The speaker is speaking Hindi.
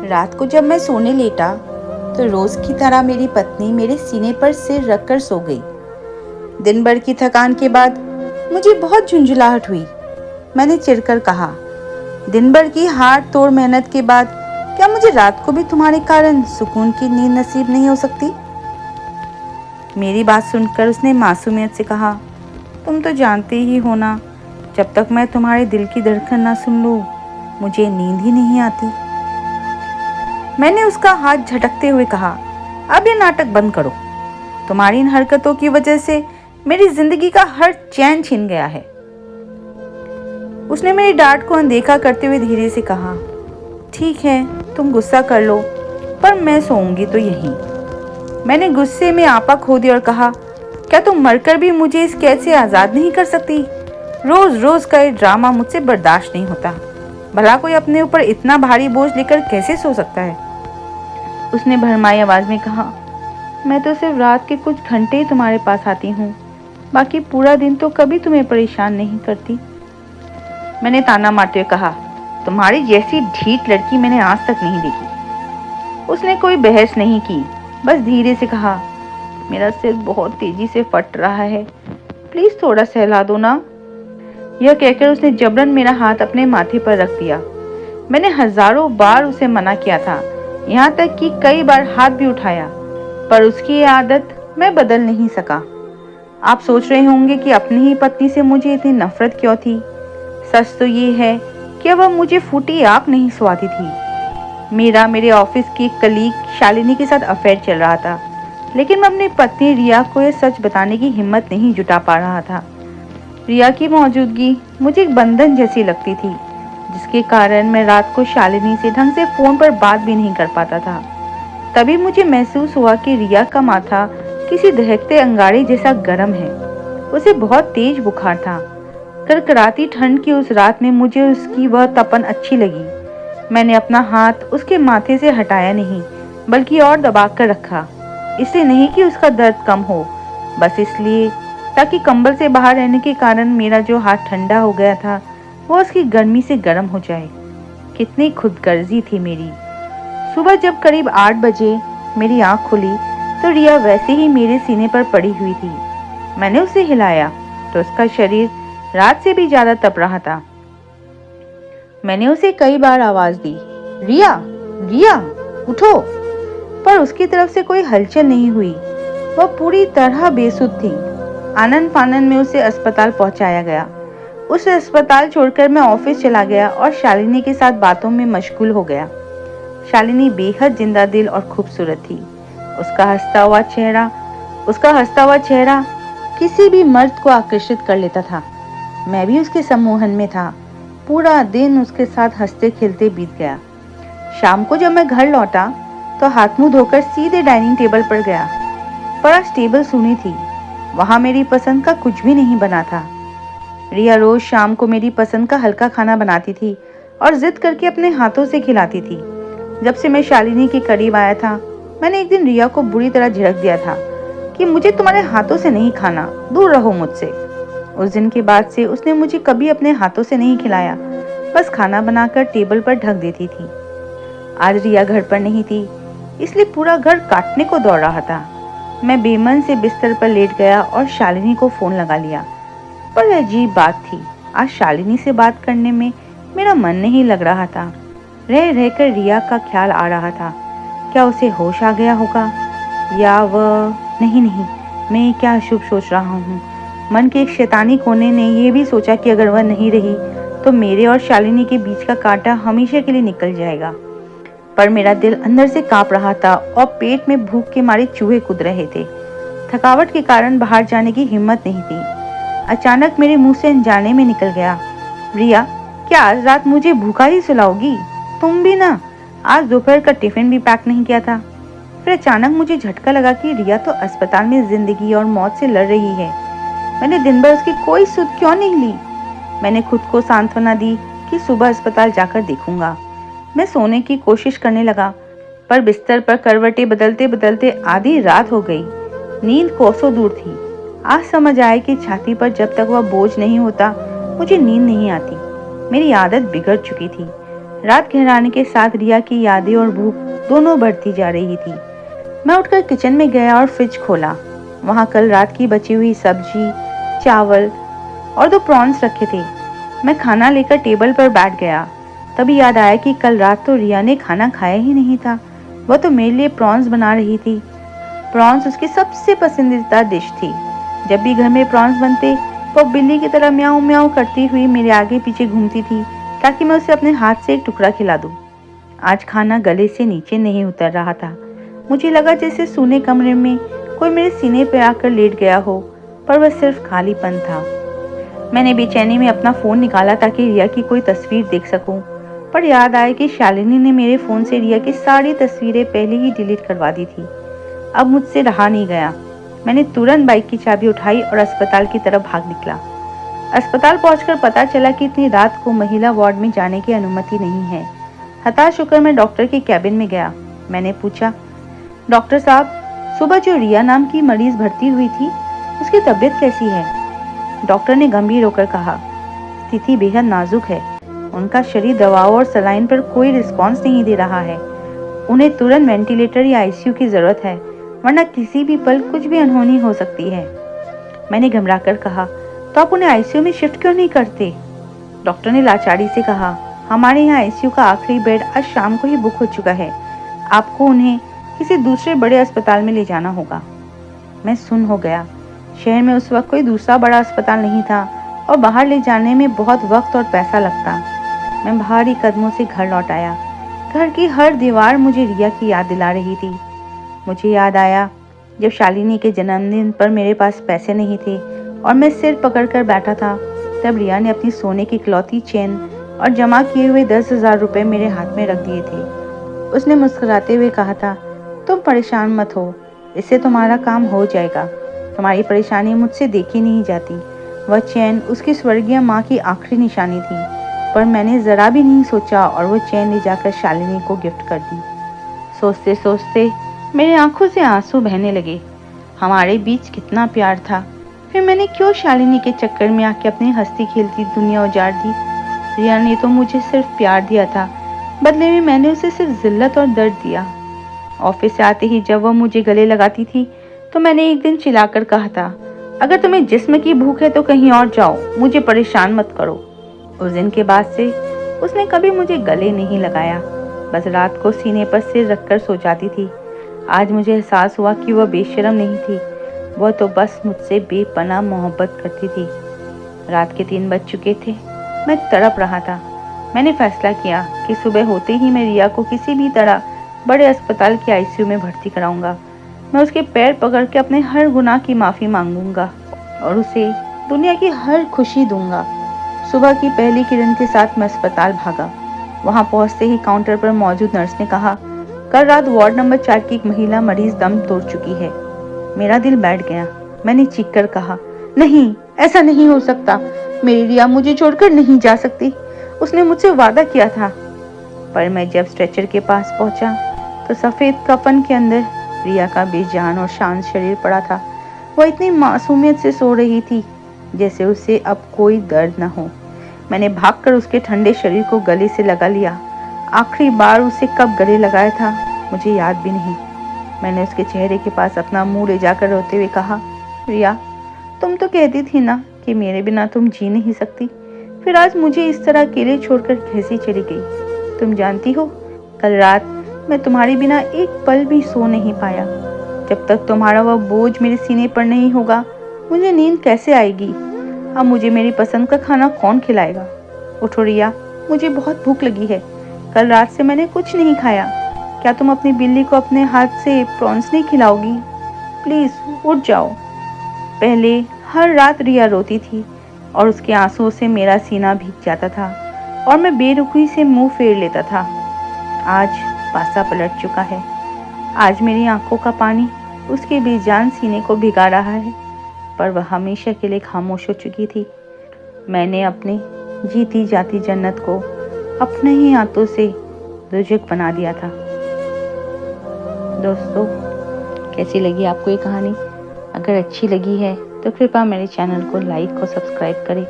रात को जब मैं सोने लेटा तो रोज की तरह मेरी पत्नी मेरे सीने पर सिर रखकर सो गई। दिन भर की थकान के बाद मुझे बहुत झुंझुलाहट हुई। मैंने चिढ़कर कहा, दिन भर की हाड़ तोड़ मेहनत के बाद क्या मुझे रात को भी तुम्हारे कारण सुकून की नींद नसीब नहीं हो सकती? मेरी बात सुनकर उसने मासूमियत से कहा, तुम तो जानते ही हो ना, जब तक मैं तुम्हारे दिल की धड़कन ना सुन लूं, मुझे नींद ही नहीं आती। मैंने उसका हाथ झटकते हुए कहा, अब ये नाटक बंद करो। तुम्हारी इन हरकतों की वजह से मेरी जिंदगी का हर चैन छिन गया है। उसने मेरी डांट को अनदेखा करते हुए धीरे से कहा, ठीक है, तुम गुस्सा कर लो, पर मैं सोऊंगी तो यहीं। मैंने गुस्से में आपा खो दिया और कहा, क्या तुम मरकर भी मुझे इस कैद से आज़ाद नहीं कर सकती? रोज रोज का ये ड्रामा मुझसे बर्दाश्त नहीं होता। भला कोई अपने ऊपर इतना भारी बोझ लेकर कैसे सो सकता है? उसने भरमाई आवाज में कहा, मैं तो सिर्फ रात के कुछ घंटे ही तुम्हारे पास आती हूँ, बाकी पूरा दिन तो कभी तुम्हें परेशान नहीं करती। मैंने ताना मारते हुए कहा, तुम्हारी जैसी ढीठ लड़की मैंने आज तक नहीं देखी। उसने कोई बहस नहीं की, बस धीरे से कहा, मेरा सिर बहुत तेजी से फट रहा है, प्लीज थोड़ा सहला दो ना। यह कहकर उसने जबरन मेरा हाथ अपने माथे पर रख दिया। मैंने हजारों बार उसे मना किया था, यहाँ तक कि कई बार हाथ भी उठाया, पर उसकी ये आदत मैं बदल नहीं सका। आप सोच रहे होंगे कि अपनी ही पत्नी से मुझे इतनी नफरत क्यों थी। सच तो ये है कि वह मुझे फूटी आंख नहीं सुहाती थी। मेरा मेरे ऑफिस की कलीग शालिनी के साथ अफेयर चल रहा था, लेकिन मैं अपनी पत्नी रिया को यह सच बताने की हिम्मत नहीं जुटा पा रहा था। रिया की मौजूदगी मुझे एक बंधन जैसी लगती थी, जिसके कारण मैं रात को शालिनी से ढंग से फोन पर बात भी नहीं कर पाता था। तभी मुझे महसूस हुआ कि रिया का माथा किसी दहकते अंगारे जैसा गर्म है। उसे बहुत तेज बुखार था। करकराती ठंड की उस रात में मुझे उसकी वह तपन अच्छी लगी। मैंने अपना हाथ उसके माथे से हटाया नहीं, बल्कि और दबा कर रखा। इसलिए नहीं कि उसका दर्द कम हो, बस इसलिए ताकि कंबल से बाहर रहने के कारण मेरा जो हाथ ठंडा हो गया था वो उसकी गर्मी से गर्म हो जाए। कितनी खुदगर्जी थी मेरी। सुबह जब करीब 8 बजे मेरी आंख खुली तो रिया वैसे ही मेरे सीने पर पड़ी हुई थी। मैंने उसे हिलाया तो उसका शरीर रात से भी ज्यादा तप रहा था। मैंने उसे कई बार आवाज दी, रिया, रिया, उठो, पर उसकी तरफ से कोई हलचल नहीं हुई। वह पूरी तरह बेसुध थी। आनन फानन में उसे अस्पताल पहुंचाया गया। उसे अस्पताल छोड़कर मैं ऑफिस चला गया और शालिनी के साथ बातों में मशगूल हो गया। शालिनी बेहद जिंदा दिल और खूबसूरत थी। उसका हंसता हुआ चेहरा किसी भी मर्द को आकर्षित कर लेता था। मैं भी उसके सम्मोहन में था। पूरा दिन उसके साथ हंसते खेलते बीत गया। शाम को जब मैं घर लौटा तो हाथ मुंह धोकर सीधे डाइनिंग टेबल पर गया, पर आज टेबल सूनी थी। वहां मेरी पसंद का कुछ भी नहीं बना था। रिया रोज शाम को मेरी पसंद का हल्का खाना बनाती थी और जिद करके अपने हाथों से खिलाती थी। जब से मैं शालिनी के करीब आया था, मैंने एक दिन रिया को बुरी तरह झिड़क दिया था कि मुझे तुम्हारे हाथों से नहीं खाना, दूर रहो मुझसे। उस दिन के बाद से उसने मुझे कभी अपने हाथों से नहीं खिलाया, बस खाना बनाकर टेबल पर ढक देती थी। आज रिया घर पर नहीं थी, इसलिए पूरा घर काटने को दौड़ रहा था। मैं बेमन से बिस्तर पर लेट गया और शालिनी को फोन लगा लिया। पर अजीब बात थी, आज शालिनी से बात करने में मेरा मन नहीं लग रहा था। रह रहकर रिया का ख्याल आ रहा था। क्या उसे होश आ गया होगा, या वह नहीं, मैं क्या अशुभ सोच रहा हूँ। मन के एक शैतानी कोने ने यह भी सोचा कि अगर वह नहीं रही तो मेरे और शालिनी के बीच का कांटा हमेशा के लिए निकल जाएगा। पर मेरा दिल अंदर से कांप रहा था और पेट में भूख के मारे चूहे कूद रहे थे। थकावट के कारण बाहर जाने की हिम्मत नहीं थी। अचानक मेरे मुंह से अनजाने में निकल गया, रिया, क्या आज रात मुझे भूखा ही सुलाओगी? तुम भी ना, आज दोपहर का टिफिन भी पैक नहीं किया था। फिर अचानक मुझे झटका लगा कि रिया तो अस्पताल में जिंदगी और मौत से लड़ रही है। मैंने दिन भर उसकी कोई सुध क्यों नहीं ली। मैंने खुद को सांत्वना दी कि सुबह अस्पताल जाकर देखूंगा। मैं सोने की कोशिश करने लगा, पर बिस्तर पर करवटें बदलते बदलते आधी रात हो गई। नींद कोसों दूर थी। आज समझ आया कि छाती पर जब तक वह बोझ नहीं होता मुझे नींद नहीं आती। मेरी आदत बिगड़ चुकी थी। रात गहराने के साथ रिया की यादें और भूख दोनों बढ़ती जा रही थी। मैं उठकर किचन में गया और फ्रिज खोला। वहाँ कल रात की बची हुई सब्जी, चावल और 2 प्रॉन्स रखे थे। मैं खाना लेकर टेबल पर बैठ गया। तभी याद आया कि कल रात तो रिया ने खाना खाया ही नहीं था। वह तो मेरे लिए प्रॉन्स बना रही थी। प्रॉन्स उसकी सबसे पसंदीदा डिश थी। जब भी घर में प्रॉन्स बनते, वह बिल्ली की तरह म्याऊं म्याऊं करती हुई मेरे आगे पीछे घूमती थी ताकि मैं उसे अपने हाथ से एक टुकड़ा खिला दूं। आज खाना गले से नीचे नहीं उतर रहा था। मुझे लगा जैसे सूने कमरे में कोई मेरे सीने पर आकर लेट गया हो, पर वह सिर्फ खालीपन था। मैंने बेचैनी में अपना फ़ोन निकाला ताकि रिया की कोई तस्वीर देख सकूं, पर याद आया कि शालिनी ने मेरे फ़ोन से रिया की सारी तस्वीरें पहले ही डिलीट करवा दी थी। अब मुझसे रहा नहीं गया। मैंने तुरंत बाइक की चाबी उठाई और अस्पताल की तरफ भाग निकला। अस्पताल पहुंचकर पता चला कि इतनी रात को महिला वार्ड में जाने की अनुमति नहीं है। हताश होकर मैं डॉक्टर के कैबिन में गया। मैंने पूछा, डॉक्टर साहब, सुबह जो रिया नाम की मरीज भर्ती हुई थी, उसकी तबीयत कैसी है? डॉक्टर ने गंभीर होकर कहा, स्थिति बेहद नाजुक है। उनका शरीर दवाओं और सलाइन पर कोई रिस्पॉन्स नहीं दे रहा है। उन्हें तुरंत वेंटिलेटर या आईसीयू की जरूरत है, वरना किसी भी पल कुछ भी अनहोनी हो सकती है। मैंने घबराकर कहा, तो आप उन्हें आईसीयू में शिफ्ट क्यों नहीं करते? डॉक्टर ने लाचारी से कहा, हमारे यहाँ आईसीयू का आखिरी बेड आज शाम को ही बुक हो चुका है। आपको उन्हें किसी दूसरे बड़े अस्पताल में ले जाना होगा। मैं सुन्न हो गया। शहर में उस वक्त कोई दूसरा बड़ा अस्पताल नहीं था और बाहर ले जाने में बहुत वक्त और पैसा लगता। मैं भारी कदमों से घर लौट आया। घर की हर दीवार मुझे रिया की याद दिला रही थी। मुझे याद आया जब शालिनी के जन्मदिन पर मेरे पास पैसे नहीं थे और मैं सिर पकड़कर बैठा था, तब रिया ने अपनी सोने की इकलौती चेन और जमा किए हुए 10,000 रुपये मेरे हाथ में रख दिए थे। उसने मुस्कुराते हुए कहा था, तुम परेशान मत हो, इससे तुम्हारा काम हो जाएगा। तुम्हारी परेशानी मुझसे देखी नहीं जाती। वह चैन उसकी स्वर्गीय माँ की आखिरी निशानी थी, पर मैंने ज़रा भी नहीं सोचा और वो चैन ले जाकर शालिनी को गिफ्ट कर दी। सोचते सोचते मेरे आंखों से आंसू बहने लगे। हमारे बीच कितना प्यार था, फिर मैंने क्यों शालिनी के चक्कर में आके अपनी हंसती खेलती दुनिया उजाड़ दी? रिया ने तो मुझे सिर्फ प्यार दिया था, बदले में मैंने उसे सिर्फ जिल्लत और दर्द दिया। ऑफिस से आते ही जब वह मुझे गले लगाती थी तो मैंने एक दिन चिल्लाकर कहा था, अगर तुम्हें जिस्म की भूख है तो कहीं और जाओ, मुझे परेशान मत करो। उस दिन के बाद से उसने कभी मुझे गले नहीं लगाया, बस रात को सीने पर सिर रखकर सो जाती थी। आज मुझे एहसास हुआ कि वह बेशर्म नहीं थी, वह तो बस मुझसे बेपनाह मोहब्बत करती थी। रात के 3 बज चुके थे। मैं तड़प रहा था। मैंने फैसला किया कि सुबह होते ही मैं रिया को किसी भी तरह बड़े अस्पताल के आईसीयू में भर्ती कराऊंगा। मैं उसके पैर पकड़ के अपने हर गुनाह की माफ़ी मांगूंगा और उसे दुनिया की हर खुशी दूंगा। सुबह की पहली किरण के साथ मैं अस्पताल भागा। वहां पहुंचते ही काउंटर पर मौजूद नर्स ने कहा, कल रात वार्ड नंबर 4 की एक महिला मरीज दम तोड़ चुकी है। मेरा दिल बैठ गया। मैंने चीख कर कहा, नहीं, ऐसा नहीं हो सकता। मेरी रिया मुझे छोड़कर नहीं जा सकती। उसने मुझसे वादा किया था। पर मैं जब स्ट्रेचर के पास पहुंचा तो सफ़ेद कफन के अंदर रिया का बेजान और शांत शरीर पड़ा था। वह इतनी मासूमियत से सो रही थी जैसे उसे अब कोई दर्द न हो। मैंने भागकर उसके ठंडे शरीर को गले से लगा लिया। आखिरी बार उसे कब गले लगाया था मुझे याद भी नहीं। मैंने उसके चेहरे के पास अपना मुंह ले जाकर रोते हुए कहा, रिया, तुम तो कहती थी ना कि मेरे बिना तुम जी नहीं सकती, फिर आज मुझे इस तरह अकेले छोड़कर कैसे चली गई? तुम जानती हो, कल रात मैं तुम्हारे बिना एक पल भी सो नहीं पाया। जब तक तुम्हारा वह बोझ मेरे सीने पर नहीं होगा, मुझे नींद कैसे आएगी? अब मुझे मेरी पसंद का खाना कौन खिलाएगा? उठो रिया, मुझे बहुत भूख लगी है। कल रात से मैंने कुछ नहीं खाया। क्या तुम अपनी बिल्ली को अपने हाथ से प्रॉन्स नहीं खिलाओगी? प्लीज़ उठ जाओ। पहले हर रात रिया रोती थी और उसके आंसुओं से मेरा सीना भीग जाता था और मैं बेरुखी से मुंह फेर लेता था। आज पासा पलट चुका है। आज मेरी आंखों का पानी उसके बेजान सीने को भिगा रहा है, पर वह हमेशा के लिए खामोश हो चुकी थी। मैंने अपनी जीती जाती जन्नत को अपने ही हाथों से दुजुक बना दिया था। दोस्तों, कैसी लगी आपको ये कहानी? अगर अच्छी लगी है तो कृपया मेरे चैनल को लाइक और सब्सक्राइब करें